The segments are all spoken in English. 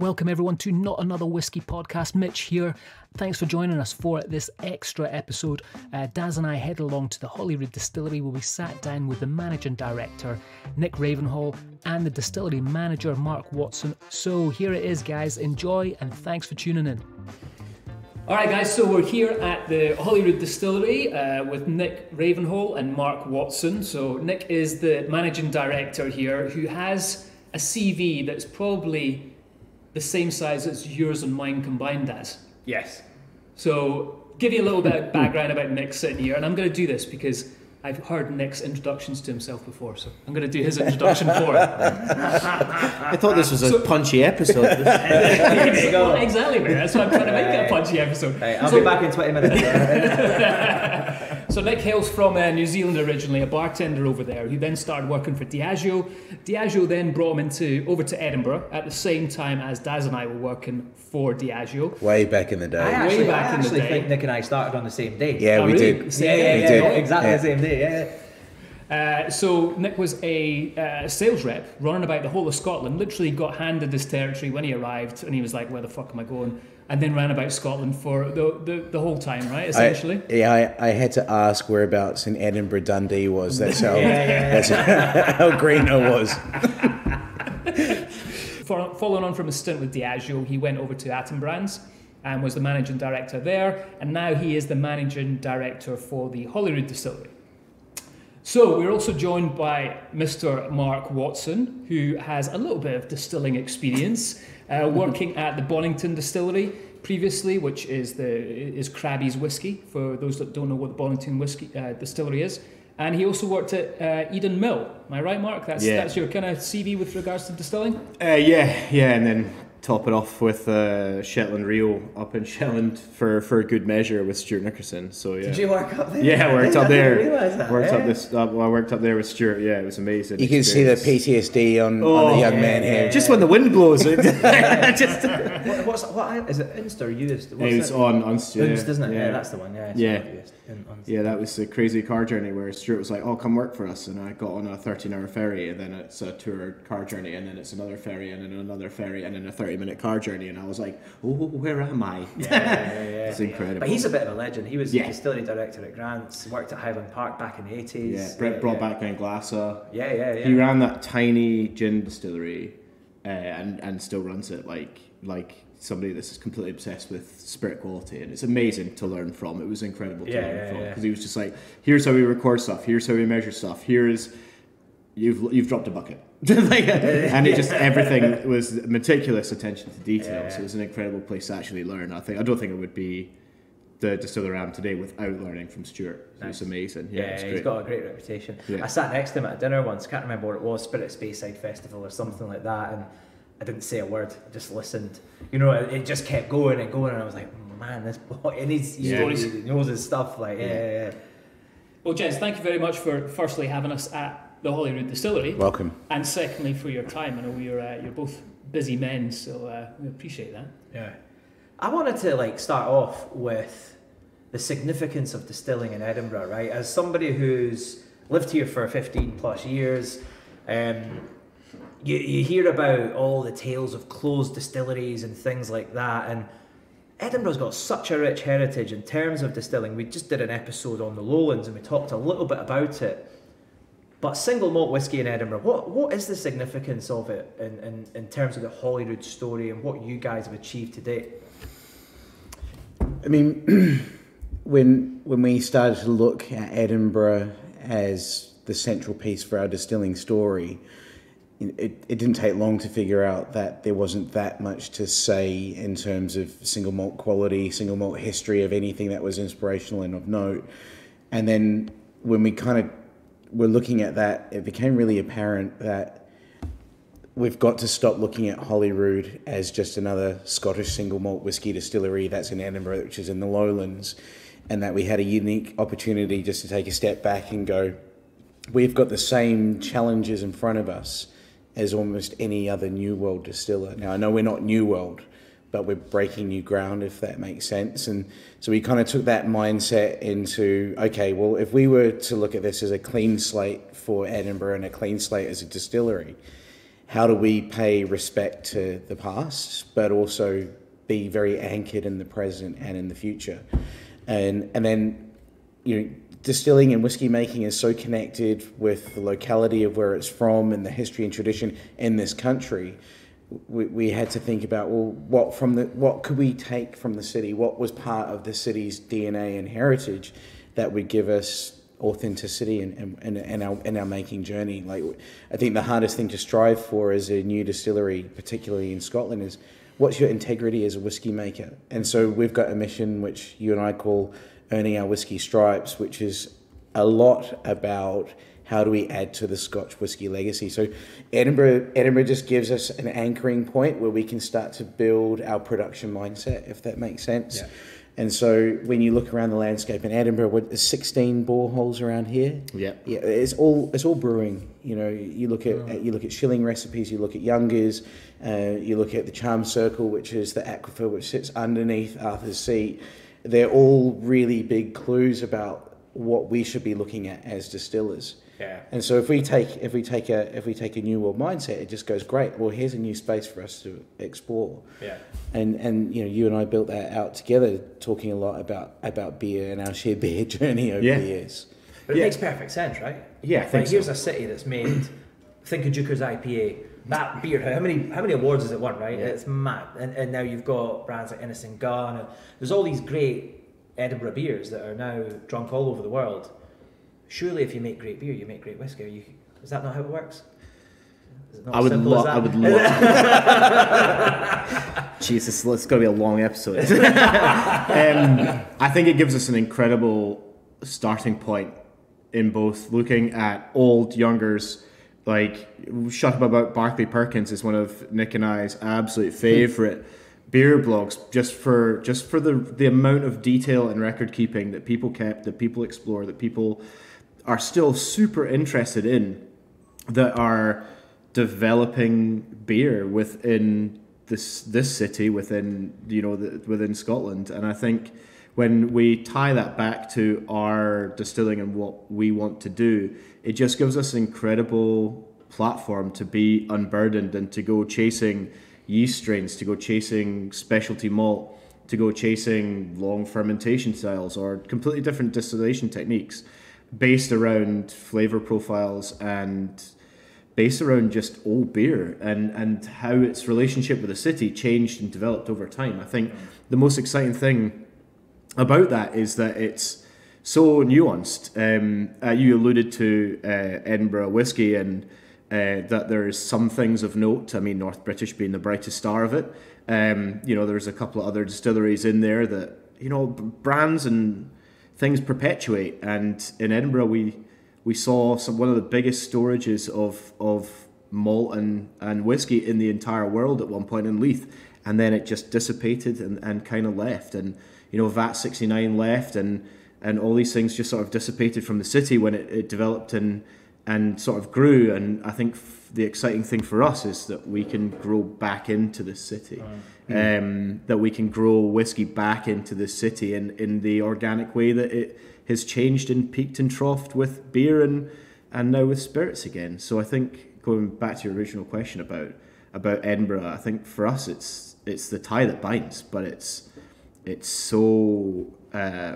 Welcome everyone to Not Another Whiskey Podcast. Mitch here. Thanks for joining us for this extra episode. Daz and I headed along to the Holyrood Distillery where we sat down with the managing director, Nick Ravenhall, and the distillery manager, Mark Watson. So here it is, guys. Enjoy and thanks for tuning in. All right, guys, so we're here at the Holyrood Distillery with Nick Ravenhall and Mark Watson. So Nick is the managing director here who has a CV that's probably the same size as yours and mine combined as. Yes. So give you a little bit of background about Nick sitting here, and I'm going to do this because I've heard Nick's introductions to himself before, so I'm going to do his introduction for him. I thought this was a punchy episode. Well, exactly, man. That's why I'm trying to make it a punchy episode. Right, I'll be back in 20 minutes. So Nick hails from New Zealand originally, a bartender over there, who then started working for Diageo. Diageo then brought him over to Edinburgh at the same time as Daz and I were working for Diageo. Way back in the day. I actually think Nick and I started on the same day. Yeah, we really? did. Yeah, exactly the same day. Yeah. So Nick was a sales rep running about the whole of Scotland, literally got handed this territory when he arrived, and he was like, where the fuck am I going? And then ran about Scotland for the whole time, right, essentially? I had to ask whereabouts in Edinburgh Dundee was. That's how, that's how green I was. Following on from a stint with Diageo, he went over to Attenbrands and was the managing director there, and now he is the managing director for the Holyrood Distillery. So we're also joined by Mr. Mark Watson, who has a little bit of distilling experience, working at the Bonington Distillery previously, which is Krabby's Whisky, for those that don't know what the Bonington Whisky Distillery is. And he also worked at Eden Mill. Am I right, Mark? That's your kind of CV with regards to distilling? Yeah, and then top it off with Shetland Rio up in Shetland for good measure with Stuart Nickerson. So yeah. Did you work up there? Yeah, I worked up there. I didn't realise that. I worked up there with Stuart. Yeah, it was amazing. You can see the PTSD on the young man here. Just when the wind blows. What is it? Unst or Used? It was on Unst, yeah. Unst, isn't it? Yeah, that's the one. Yeah. Yeah, that was a crazy car journey where Stuart was like, "Oh, come work for us," and I got on a 13-hour ferry, and then it's a tour car journey, and then it's another ferry, and then another ferry, and then a 30-minute car journey, and I was like, "Oh, where am I?" Yeah. It's incredible. But he's a bit of a legend. He was the distillery director at Grant's, worked at Highland Park back in the 80s. Yeah, Brett brought back Glassa. Yeah. He ran that tiny gin distillery, and still runs it like somebody that's completely obsessed with spirit quality, and it's amazing to learn from. It was incredible to learn from because he was just like, here's how we record stuff, here's how we measure stuff, you've dropped a bucket. And it just everything was meticulous attention to detail. So it was an incredible place to actually learn. I don't think it would be the distiller I am today without learning from Stuart. Nice. It was amazing. He's got a great reputation. I sat next to him at a dinner once, can't remember what it was, Spirit Speyside Festival or something like that, and I didn't say a word, I just listened. You know, it just kept going and going, and I was like, man, this boy, and he knows his stuff. Well, gents, thank you very much for firstly having us at the Holyrood Distillery. Welcome. And secondly, for your time. I know you're both busy men, so we appreciate that. Yeah. I wanted to start off with the significance of distilling in Edinburgh, right? As somebody who's lived here for 15 plus years, you hear about all the tales of closed distilleries and things like that, and Edinburgh's got such a rich heritage in terms of distilling. We just did an episode on the Lowlands and we talked a little bit about it. But single malt whisky in Edinburgh, what is the significance of it in terms of the Holyrood story and what you guys have achieved to date? I mean, when we started to look at Edinburgh as the central piece for our distilling story, it didn't take long to figure out that there wasn't that much to say in terms of single malt quality, single malt history of anything that was inspirational and of note. And then when we kind of were looking at that, it became really apparent that we've got to stop looking at Holyrood as just another Scottish single malt whisky distillery that's in Edinburgh, which is in the Lowlands, and that we had a unique opportunity just to take a step back and go, we've got the same challenges in front of us as almost any other New World distiller. Now, I know we're not New World, but we're breaking new ground, if that makes sense. And so we kind of took that mindset into, okay, well, if we were to look at this as a clean slate for Edinburgh and a clean slate as a distillery, how do we pay respect to the past, but also be very anchored in the present and in the future. And then, distilling and whiskey making is so connected with the locality of where it's from and the history and tradition in this country. We had to think about, well, what could we take from the city? What was part of the city's DNA and heritage that would give us authenticity in our making journey? Like, I think the hardest thing to strive for as a new distillery, particularly in Scotland, is what's your integrity as a whiskey maker? And so we've got a mission which you and I call Earning Our Whiskey Stripes, which is a lot about how do we add to the Scotch whiskey legacy. So Edinburgh just gives us an anchoring point where we can start to build our production mindset, if that makes sense. Yeah. And so when you look around the landscape in Edinburgh, there's 16 boreholes around here. Yeah, it's all brewing. You look at shilling recipes, you look at Youngers, you look at the Charm Circle, which is the aquifer which sits underneath Arthur's Seat. They're all really big clues about what we should be looking at as distillers. Yeah. And so if we take a new world mindset, it just goes, great. Well, here's a new space for us to explore. Yeah. And you and I built that out together, talking a lot about beer and our shared beer journey over the years. But it makes perfect sense, right? Yeah. I think here's a city that's made. Think of Duker's IPA. That beer, how many awards has it won, right? Yeah. It's mad. And now you've got brands like Innocent Gun. And there's all these great Edinburgh beers that are now drunk all over the world. Surely, if you make great beer, you make great whiskey. Is that not how it works? I would love. Jesus, it's going to be a long episode. I think it gives us an incredible starting point in both looking at old Youngers. Like, Shut Up About Barclay Perkins is one of Nick and I's absolute favourite beer blogs, just for the amount of detail and record keeping that people kept, that people explore, that people are still super interested in, that are developing beer within this city, within within Scotland. And I think when we tie that back to our distilling and what we want to do, it just gives us an incredible platform to be unburdened and to go chasing yeast strains, to go chasing specialty malt, to go chasing long fermentation styles or completely different distillation techniques based around flavour profiles and based around just old beer and how its relationship with the city changed and developed over time. I think the most exciting thing about that is that it's so nuanced. You alluded to Edinburgh Whisky and that there's some things of note. I mean, North British being the brightest star of it. There's a couple of other distilleries in there that, brands and things perpetuate. And in Edinburgh, we saw one of the biggest storages of malt and whiskey in the entire world at one point in Leith. And then it just dissipated and kind of left. And, VAT 69 left and all these things just sort of dissipated from the city when it developed and sort of grew. And I think the exciting thing for us is that we can grow back into the city, that we can grow whiskey back into the city in the organic way that it has changed and peaked and troughed with beer and now with spirits again. So I think going back to your original question about Edinburgh, I think for us it's the tie that binds, but it's so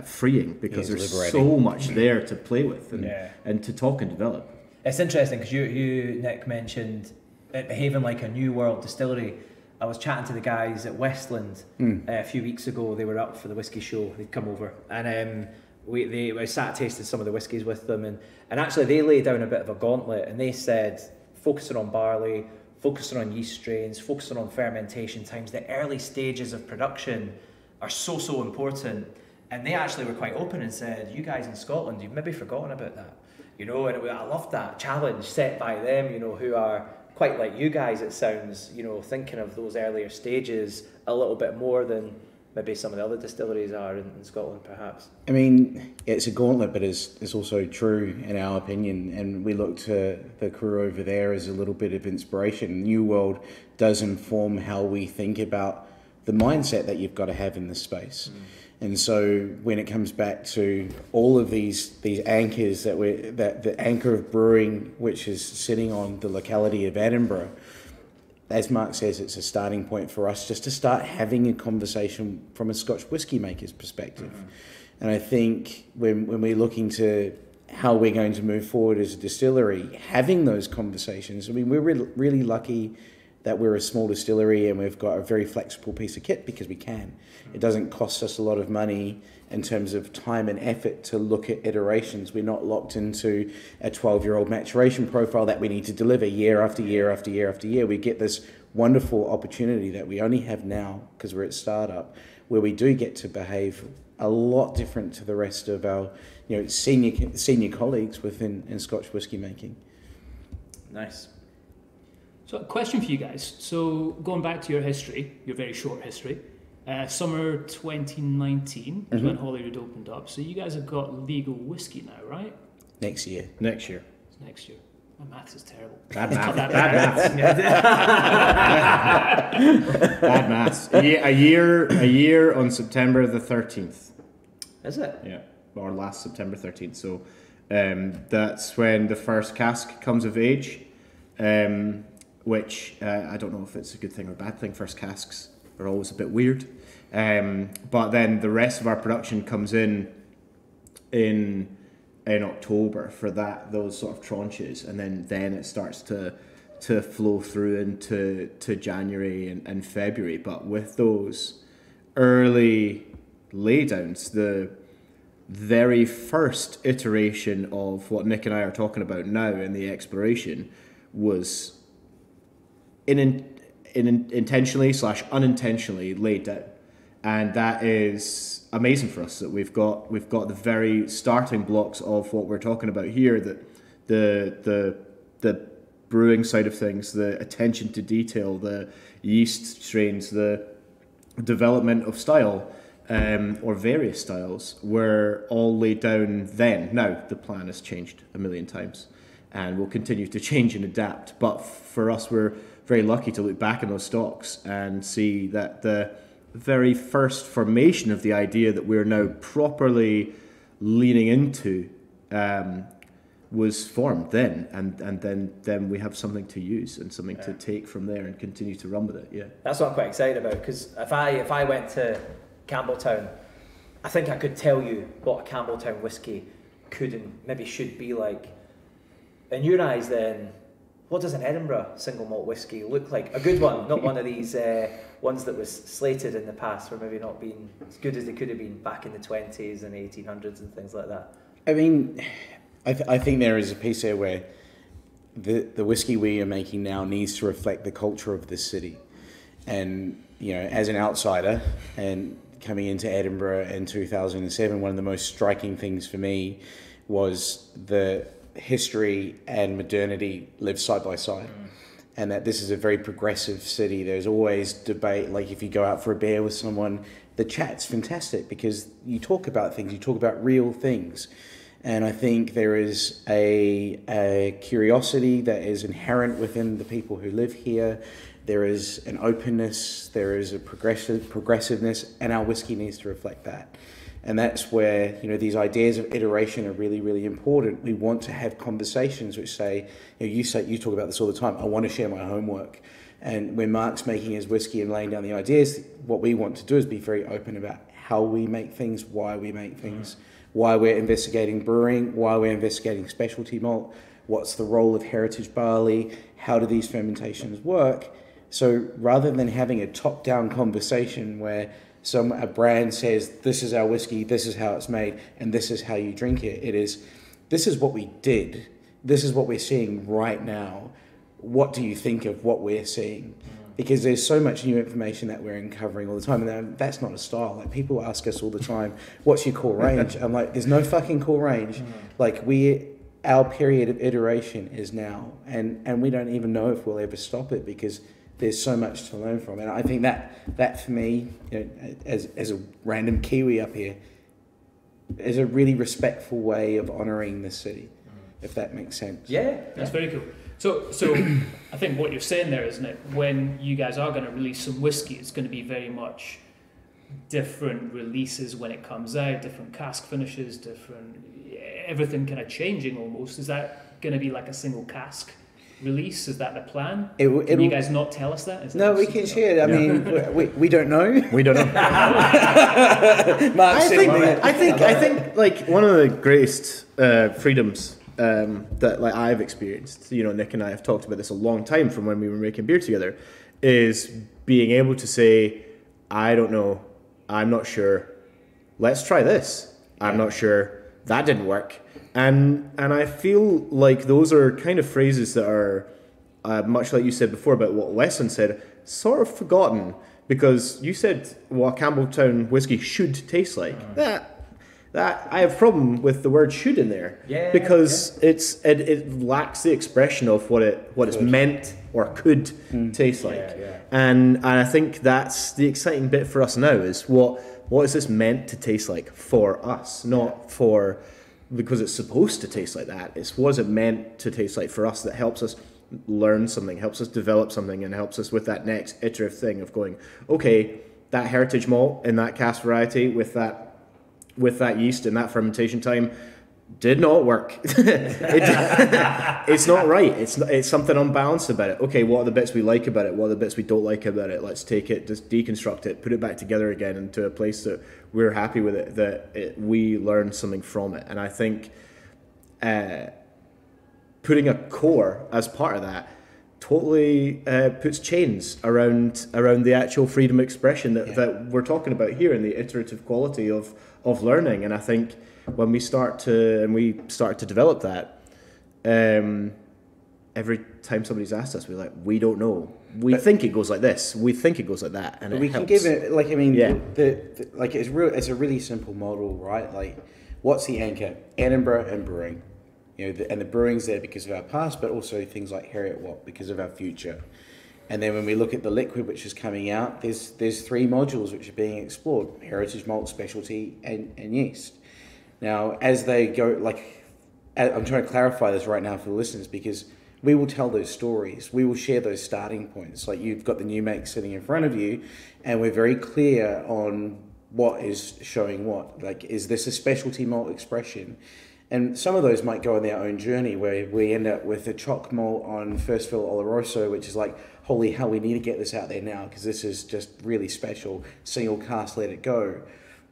freeing because there's so much there to play with and to talk and develop. It's interesting because you, Nick, mentioned it behaving like a new world distillery. I was chatting to the guys at Westland a few weeks ago. They were up for the whiskey show. They'd come over and I sat tasted some of the whiskies with them and actually they laid down a bit of a gauntlet and they said focusing on barley, focusing on yeast strains, focusing on fermentation times, the early stages of production are so important. And they actually were quite open and said, you guys in Scotland, you've maybe forgotten about that. And I loved that challenge set by them, who are quite like you guys, it sounds, thinking of those earlier stages a little bit more than maybe some of the other distilleries are in Scotland, perhaps. I mean, it's a gauntlet, but it's also true in our opinion. And we look to the crew over there as a little bit of inspiration. New World does inform how we think about the mindset that you've got to have in this space. And so when it comes back to all of these anchors that the anchor of brewing, which is sitting on the locality of Edinburgh, as Mark says, it's a starting point for us just to start having a conversation from a Scotch whisky maker's perspective. And I think when we're looking to how we're going to move forward as a distillery, having those conversations, I mean, we're really lucky that we're a small distillery and we've got a very flexible piece of kit because we can. It doesn't cost us a lot of money in terms of time and effort to look at iterations. We're not locked into a 12-year-old maturation profile that we need to deliver year after year after year after year. We get this wonderful opportunity that we only have now because we're at startup, where we do get to behave a lot different to the rest of our senior colleagues in Scotch whisky making. Nice. So a question for you guys. So going back to your history, your very short history, summer 2019 is when Holyrood opened up. So you guys have got legal whiskey now, right? Next year. It's next year. My maths is terrible. Bad maths. A year on September the 13th. Is it? Yeah, or last September 13th. So that's when the first cask comes of age, which I don't know if it's a good thing or a bad thing. First casks are always a bit weird. But then the rest of our production comes in October for those sort of tranches, and then it starts to flow through into January and February. But with those early laydowns, the very first iteration of what Nick and I are talking about now in the exploration was intentionally / unintentionally laid down, and that is amazing for us that we've got the very starting blocks of what we're talking about here, that the brewing side of things, the attention to detail, the yeast strains, the development of style, or various styles, were all laid down then. Now the plan has changed a million times and will continue to change and adapt, but for us, we're very lucky to look back in those stocks and see that the very first formation of the idea that we're now properly leaning into was formed then, and then we have something to use and something to take from there and continue to run with it. Yeah, that's what I'm quite excited about, because if I went to Campbelltown, I think I could tell you what a Campbelltown whiskey could and maybe should be like. In your eyes, then, what does an Edinburgh single malt whiskey look like? A good one, not one of these ones that was slated in the past for maybe not being as good as they could have been back in the 20s and 1800s and things like that. I mean, I think there is a piece there where the whiskey we are making now needs to reflect the culture of this city. And, as an outsider and coming into Edinburgh in 2007, one of the most striking things for me was the history and modernity live side by side, and that this is a very progressive city. There's always debate, like if you go out for a beer with someone, the chat's fantastic because you talk about things, you talk about real things. And I think there is a curiosity that is inherent within the people who live here. There is an openness, there is a progressiveness, and our whiskey needs to reflect that. And that's where, these ideas of iteration are really, really important. We want to have conversations which say, you talk about this all the time, I want to share my homework. And when Mark's making his whiskey and laying down the ideas, what we want to do is be very open about how we make things, why we make things, why we're investigating brewing, why we're investigating specialty malt, what's the role of heritage barley, how do these fermentations work. So rather than having a top-down conversation where a brand says, this is our whiskey, this is how it's made, and this is how you drink it. This is what we did. This is what we're seeing right now. What do you think of what we're seeing? Because there's so much new information that we're uncovering all the time, and that's not a style. Like, people ask us all the time, what's your core range? I'm like, there's no fucking core range. Like, our period of iteration is now, and we don't even know if we'll ever stop it because there's so much to learn from. And I think that for me, as a random Kiwi up here, is a really respectful way of honouring the city, if that makes sense. Yeah, that's very cool. So I think what you're saying there, isn't it? When you guys are going to release some whiskey, it's going to be very much different releases when it comes out, different cask finishes, everything kind of changing almost. Is that going to be like a single cask release? Is that the plan? Can you guys not tell us that? No, we can share. I mean, we don't know. We don't know. Mark, I think like one of the greatest freedoms that like I've experienced, Nick and I have talked about this a long time from when we were making beer together, is being able to say, I don't know, I'm not sure, let's try this. I'm not sure, that didn't work. And I feel like those are kind of phrases that are, much like you said before about what Wesson said, sort of forgotten, because you said what Campbelltown whiskey should taste like. That I have a problem with the word "should" in there, because it lacks the expression of what it's meant or could taste like. And I think that's the exciting bit for us now, is what is this meant to taste like for us, not for because it's supposed to taste like that. It's what is it meant to taste like for us that helps us learn something, helps us develop something, and helps us with that next iterative thing of going, okay, that heritage malt in that cask variety with that yeast and that fermentation time did not work. It's not right. It's something unbalanced about it. Okay, what are the bits we like about it? What are the bits we don't like about it? Let's take it, just deconstruct it, put it back together again into a place that we're happy with it, that we learn something from it. And I think putting a core as part of that totally puts chains around the actual freedom of expression that we're talking about here, and the iterative quality of learning. And I think when we start to develop that, every time somebody's asked us, we're like, we don't know. We think it goes like this. We think it goes like that, and we can give it it's a really simple model, right? Like, what's the anchor? Edinburgh and brewing. And the brewing's there because of our past, but also things like Heriot Watt because of our future. And then when we look at the liquid which is coming out, there's 3 modules which are being explored: heritage malt, specialty, and yeast. Now, as they go, I'm trying to clarify this right now for the listeners, because we will tell those stories. We will share those starting points. Like, you've got the new make sitting in front of you, and we're very clear on what is showing what. Like, is this a specialty malt expression? And some of those might go on their own journey, where we end up with a choc malt on first fill Oloroso, which is like, holy hell, we need to get this out there now because this is just really special. Single cast, let it go.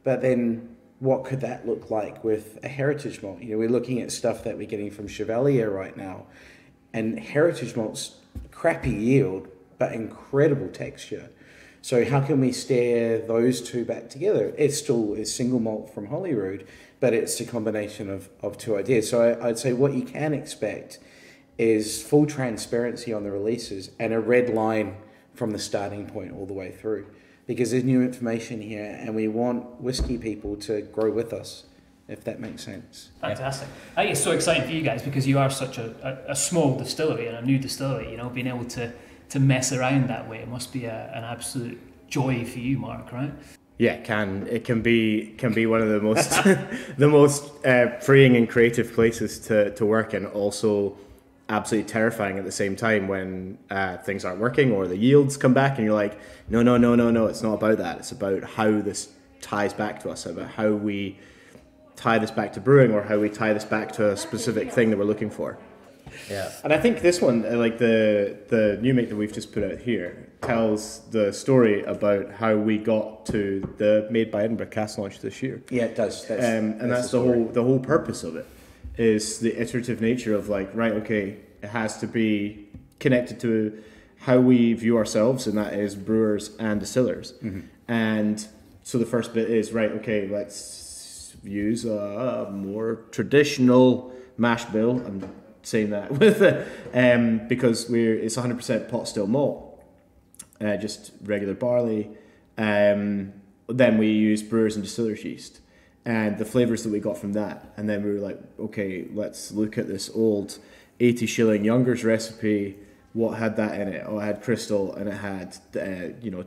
But then what could that look like with a heritage malt? We're looking at stuff that we're getting from Chevalier right now, and heritage malt's crappy yield, but incredible texture. So how can we stare those two back together? It still is single malt from Holyrood, but it's a combination of 2 ideas. So I'd say what you can expect is full transparency on the releases and a red line from the starting point all the way through, because there's new information here, and we want whiskey people to grow with us, if that makes sense. Fantastic. I think it's so exciting for you guys, because you are such a small distillery and a new distillery, being able to mess around that way. It must be an absolute joy for you, Mark, right? Yeah, it can be one of the most the most freeing and creative places to work, and also absolutely terrifying at the same time when things aren't working or the yields come back and you're like, no, it's not about that. It's about how this ties back to us, about how we tie this back to brewing, or how we tie this back to a specific thing that we're looking for. Yeah, and I think this one, like the new make that we've just put out here, tells the story about how we got to the Made by Edinburgh cask launch this year. Yeah, it does. That's the whole purpose of it, is the iterative nature of like, right, okay, it has to be connected to how we view ourselves, and that is brewers and distillers. Mm-hmm. And so the first bit is, right, okay, let's use a more traditional mash bill. I'm saying that with because it's 100% pot still malt, just regular barley. Then we use brewers and distillers yeast, and the flavors that we got from that. And then we were like, okay, let's look at this old 80 shilling Younger's recipe. What had that in it? Oh, it had crystal, and it had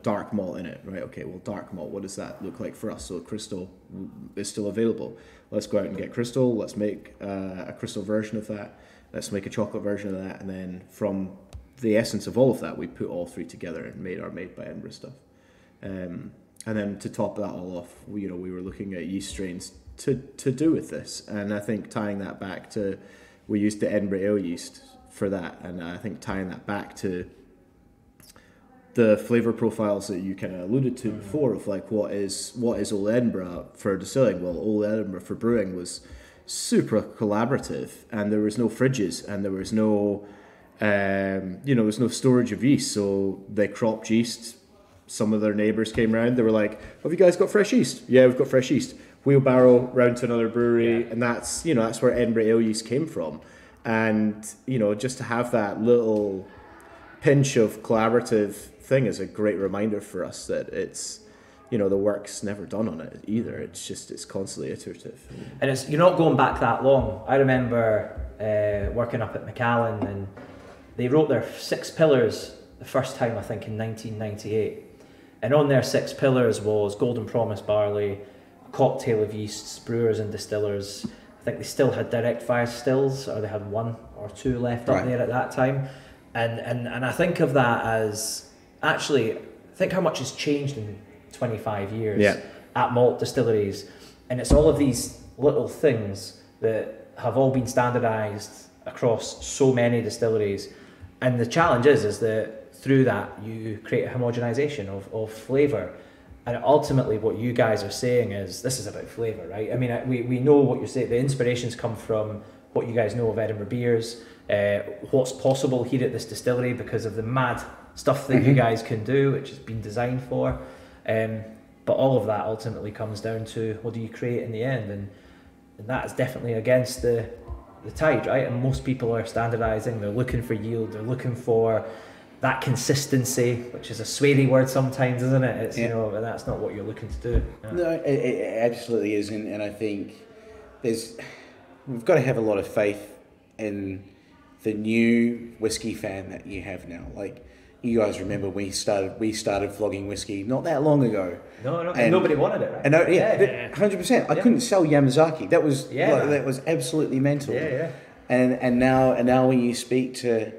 dark malt in it. Right? Okay, well, dark malt, what does that look like for us? So crystal is still available. Let's go out and get crystal. Let's make a crystal version of that. Let's make a chocolate version of that. And then from the essence of all of that, we put all 3 together and made our Made by Edinburgh stuff. And then to top that all off, we were looking at yeast strains to do with this. And I think tying that back to, we used the Edinburgh ale yeast for that, and I think tying that back to the flavour profiles that you kind of alluded to before, of like what is Old Edinburgh for distilling. Well, Old Edinburgh for brewing was super collaborative, and there was no fridges, and there was no there was no storage of yeast, so they cropped yeast. Some of their neighbours came round, they were like, have you guys got fresh yeast? Yeah, we've got fresh yeast. Wheelbarrow round to another brewery, and that's where Edinburgh ale yeast came from. And just to have that little pinch of collaborative thing is a great reminder for us that it's the work's never done on it either. It's constantly iterative. And you're not going back that long. I remember working up at Macallan, and they wrote their 6 pillars the first time, I think, in 1998. And on their 6 pillars was Golden Promise barley, a cocktail of yeasts, brewers and distillers. I think they still had direct fire stills, or they had 1 or 2 left up there at that time. And I think of that as, actually, think how much has changed in 25 years at malt distilleries. And it's all of these little things that have all been standardised across so many distilleries. And the challenge is that through that you create a homogenisation of flavour. And ultimately what you guys are saying is, this is about flavour, right? I mean, we know what you're saying. The inspirations come from what you guys know of Edinburgh beers, what's possible here at this distillery because of the mad stuff that you guys can do, which has been designed for. But all of that ultimately comes down to, what do you create in the end? And that is definitely against the tide, right? And most people are standardising, they're looking for yield, they're looking for that consistency, which is a sweary word sometimes, isn't it? It's and that's not what you're looking to do. Yeah. No, it absolutely isn't, and I think we've got to have a lot of faith in the new whiskey fan that you have now. Like, you guys remember we started flogging whiskey not that long ago. No, and nobody wanted it, right? And 100%. I couldn't sell Yamazaki. That was that was absolutely mental. Yeah. And now when you speak to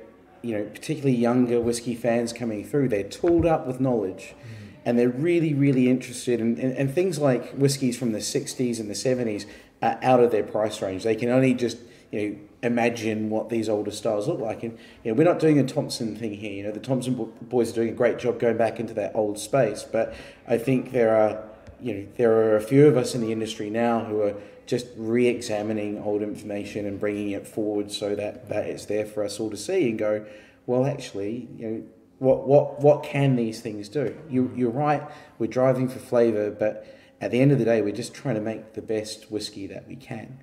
particularly younger whiskey fans coming through, they're tooled up with knowledge, and they're really, really interested in things like whiskies from the 60s and the 70s are out of their price range. They can only just imagine what these older styles look like, and we're not doing a Thompson thing here. The Thompson boys are doing a great job going back into that old space, but I think there are a few of us in the industry now who are just re-examining old information and bringing it forward so that it's there for us all to see and go, well, actually, what can these things do? You're right, we're driving for flavour, but at the end of the day, we're just trying to make the best whiskey that we can.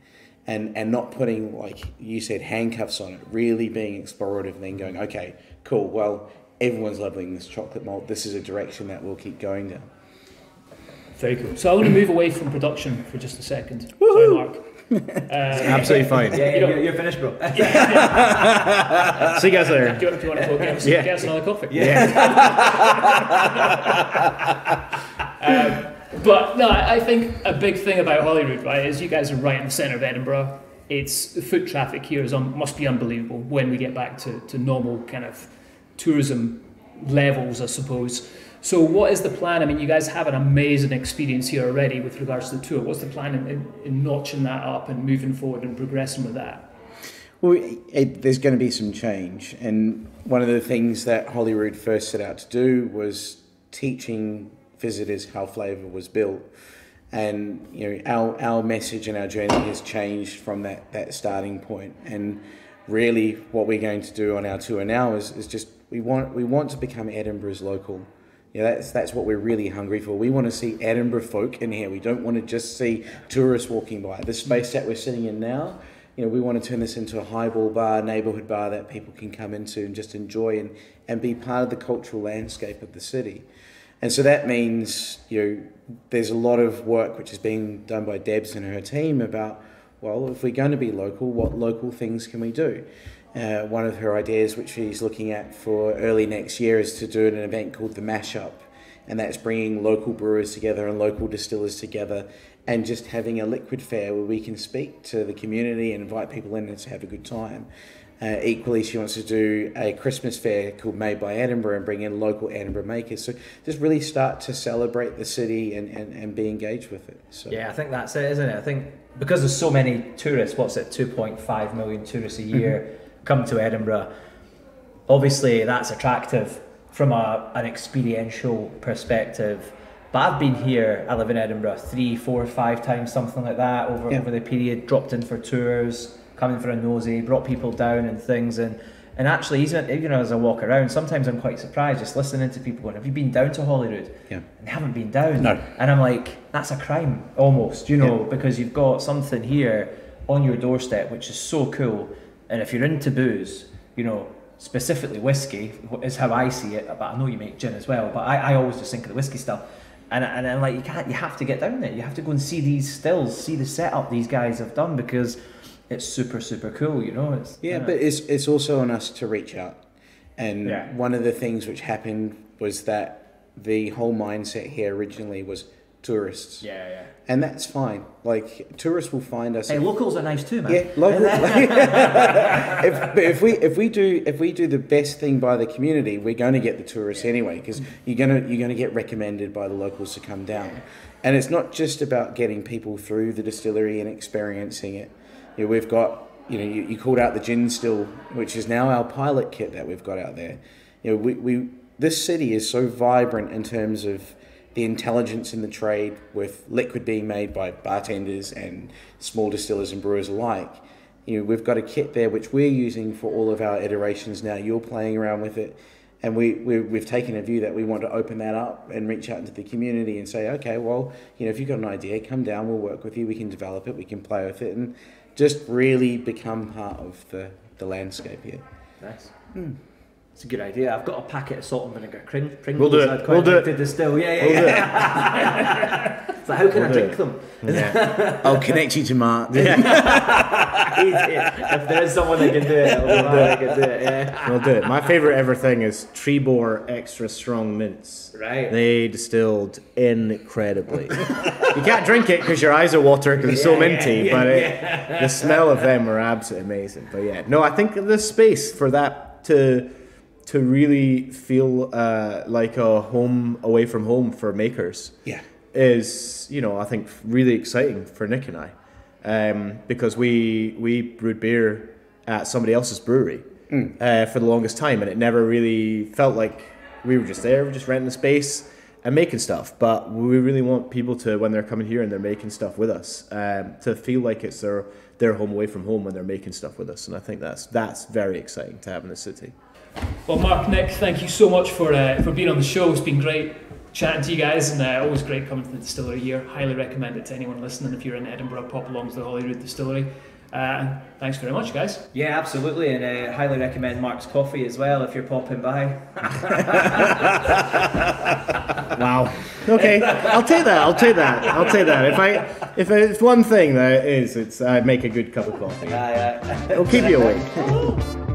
And not putting, like you said, handcuffs on it, really being explorative and then going, okay, cool, well, everyone's loving this chocolate malt. This is a direction that we'll keep going down. Very cool. So I want to move away from production for just a second. Sorry, Mark. Absolutely fine. You're finished, bro. See you guys later. Do you want to go get us another coffee? Yeah. But no, I think a big thing about Holyrood, right, is you guys are right in the centre of Edinburgh. The foot traffic here must be unbelievable when we get back to normal kind of tourism levels, I suppose. So what is the plan? I mean, you guys have an amazing experience here already with regards to the tour. What's the plan in notching that up and moving forward and progressing with that? Well, there's going to be some change. And one of the things that Holyrood first set out to do was teaching visitors how flavour was built. And our message and our journey has changed from that starting point. And really what we're going to do on our tour now is just we want to become Edinburgh's local. That's what we're really hungry for. We want to see Edinburgh folk in here. We don't want to just see tourists walking by. The space that we're sitting in now, we want to turn this into a highball bar, neighbourhood bar that people can come into and just enjoy and be part of the cultural landscape of the city. And so that means, there's a lot of work which is being done by Debs and her team about, well, if we're going to be local, what local things can we do? One of her ideas, which she's looking at for early next year, is to do an event called the Mashup, and that's bringing local brewers together and local distillers together and just having a liquid fair where we can speak to the community and invite people in and to have a good time. Equally, she wants to do a Christmas fair called Made by Edinburgh and bring in local Edinburgh makers. So just really start to celebrate the city and be engaged with it. So. Yeah, I think that's it, isn't it? I think because there's so many tourists, 2.5 million tourists a year, come to Edinburgh. Obviously, that's attractive from an experiential perspective. But I've been here, I live in Edinburgh 3, 4, 5 times, something like that, over the period, dropped in for tours, coming for a nosy, brought people down and things. And actually, even as I walk around, sometimes I'm quite surprised just listening to people going, have you been down to Holyrood? Yeah. And they haven't been down. No. And I'm like, that's a crime, almost, you know, because you've got something here on your doorstep, which is so cool. And if you're into booze, you know, specifically whiskey is how I see it, but I know you make gin as well, but I always just think of the whiskey stuff. And I'm like, you have to get down there. You have to go and see these stills, see the setup these guys have done, because it's super, super cool, you know. But it's also on us to reach out. And one of the things which happened was that the whole mindset here originally was tourists. Yeah. And that's fine. Like, tourists will find us. Hey, locals are nice too, man. Yeah, locals. if we do the best thing by the community, we're going to get the tourists anyway, because you're going to get recommended by the locals to come down. And it's not just about getting people through the distillery and experiencing it. You know, we've got, you know, you called out the gin still, which is now our pilot kit that we've got out there. You know, this city is so vibrant in terms of the intelligence in the trade, with liquid being made by bartenders and small distillers and brewers alike. You know, we've got a kit there which we're using for all of our iterations now. You're playing around with it, and we've taken a view that we want to open that up and reach out into the community and say, okay, well, you know, if you've got an idea, come down, we'll work with you, we can develop it, we can play with it, and just really become part of the landscape here. Nice. It's a good idea. I've got a packet of salt and vinegar Pringles. We'll do it. I'd quite like to distill. Yeah. So how can I drink them? Yeah. I'll connect you to Mark. If there is someone that can do it, I can do it. Yeah. We'll do it. My favourite ever thing is Trebor Extra Strong Mints. Right. They distilled incredibly. You can't drink it because your eyes are watering because it's so minty, but the smell of them were absolutely amazing. But yeah, no, I think there's space for that to really feel like a home away from home for makers. Yeah. Is, you know, I think really exciting for Nick and I, because we brewed beer at somebody else's brewery for the longest time, and it never really felt like we were just there, we're just renting a space and making stuff. But we really want people to, when they're coming here and they're making stuff with us, to feel like it's their home away from home when they're making stuff with us, and I think that's very exciting to have in the city. Well, Mark, Nick, thank you so much for being on the show. It's been great chatting to you guys, and always great coming to the distillery here. Highly recommend it to anyone listening. If you're in Edinburgh, pop along to the Holyrood Distillery. And thanks very much, guys. Yeah, absolutely, and highly recommend Mark's coffee as well if you're popping by. Wow. Okay, I'll take that. If it's one thing that is, it's I make a good cup of coffee. Yeah. It'll keep you awake.